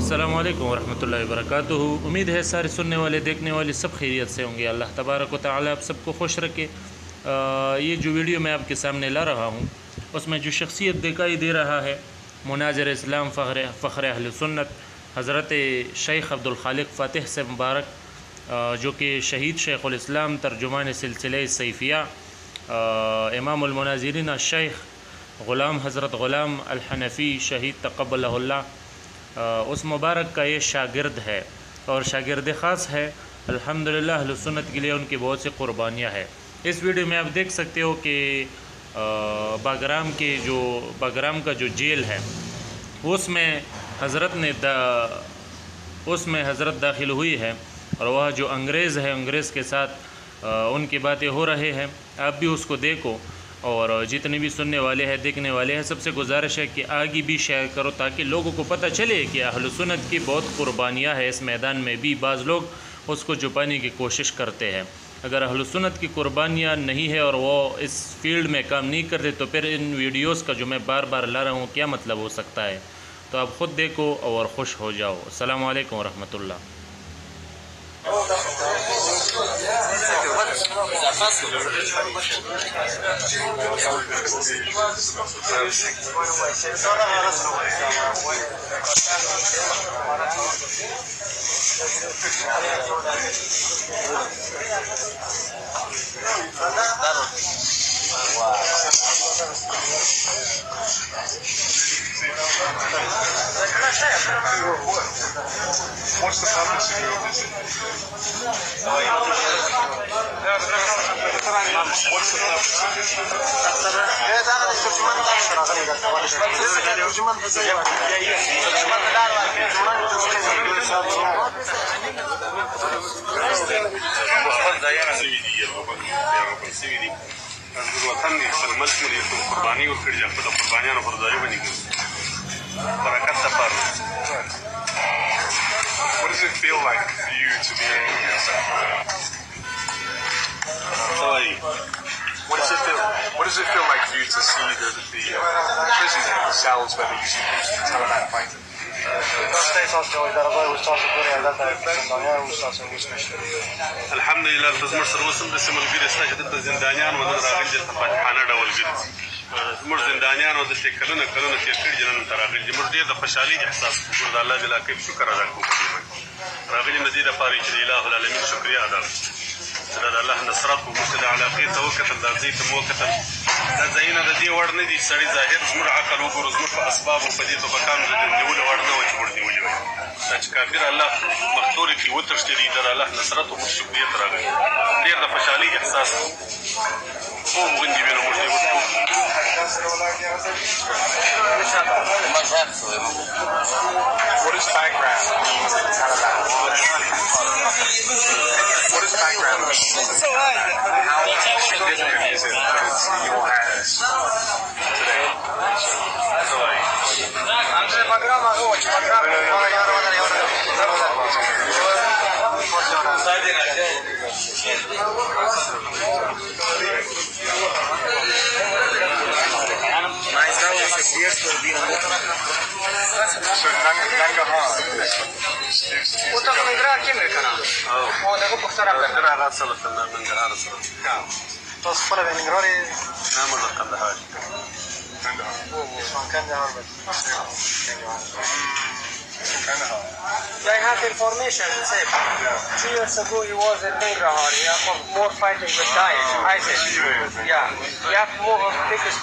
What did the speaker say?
अस्सलामु अलैकुम वरहमतुल्लाहि वबरकातुहू। उम्मीद है सारे सुनने वाले देखने वाले सब खैरियत से होंगे। अल्लाह तबारक व तआला आप सबको खुश रखे। ये जो वीडियो मैं आपके सामने ला रहा हूँ उसमें जो शख्सियत दिखाई दे रहा है मुनाज़िर इस्लाम फ़ख्र अहले सुन्नत हज़रत शेख अब्दुल खालिक फ़ातिह से मुबारक, जो कि शहीद शेख़ुल इस्लाम तर्जुमान सिलसिले सैफ़िया इमामुल मुनाज़िरीन शेख ग़ुलाम हज़रत ग़ुलाम अल हनफ़ी शहीद तक़ब्बलहुल्लाह, उस मुबारक का ये शागिर्द है और शागिर्द ख़ास है। अल्हम्दुलिल्लाह अहले सुन्नत के लिए उनकी बहुत सी क़ुरबानियाँ हैं। इस वीडियो में आप देख सकते हो कि बागराम का जो जेल है उसमें हज़रत दाखिल हुई है और वह जो अंग्रेज़ है, अंग्रेज़ के साथ उनकी बातें हो रहे हैं। आप भी उसको देखो और जितने भी सुनने वाले हैं देखने वाले हैं सबसे गुजारिश है कि आगे भी शेयर करो ताकि लोगों को पता चले कि अहले सुन्नत की बहुत कुर्बानियाँ है। इस मैदान में भी बाज़ लोग उसको छुपाने की कोशिश करते हैं। अगर अहले सुन्नत की कुर्बानियाँ नहीं है और वो इस फील्ड में काम नहीं करते तो फिर इन वीडियोस का जो मैं बार बार ला रहा हूँ क्या मतलब हो सकता है। तो आप ख़ुद देखो और ख़ुश हो जाओ। अस्सलामु अलैकुम वरहमतुल्लाह। What's the purpose of your visit? What's the الوطن خدمت کوي ته قرباني ورکړي چې خپل قربانيانو پر ځای باندې برکت ته پاره. What does it feel like for you to be here? What does it feel like for you to see the prison cells where they used to be Taliban fighters? الحمدلله د زموږ سره اوس هم داسې ملګري شته چې دلته زندانیان و نن راغلي دي، فاتحانه ډول ګرځي. زموږ زندانیان و دلته کلونه تېر کړي دي، نن ته راغلي دي. موږ ډېر د خوشحالۍ احساس کوو، د الله جل کیف شکر ادا کوو. راغلي مو دې دپاره چې د اله العالمین شکریه ادا کړو چې دا د الله نصرت و موږ د علاقې ته وکتل، دا ځای ته مو وکتل. دا ځایونه د دې وړ نه دي. سړي ظاهر زموږ عقل وګورو، زموږ په اسبابو په دې توبکانو د نیولو وړ نه وه چې موږ نیولي وای. دا چې کافر الله مختورې کړي وتښتېدي، دا د الله نصرت و موږ شکریې ته راغلي. ډېر د خوشحالۍ احساس کوو. خوب غوندې وي نو موږ دې ورکوو. What is background mean to the Taliban? What does background mean? How significant is it in your hands today? I have information. Say, 2 years ago he was in Nangarhar. He have more fighting with Daesh, ISIS. Yeah, he have more biggest.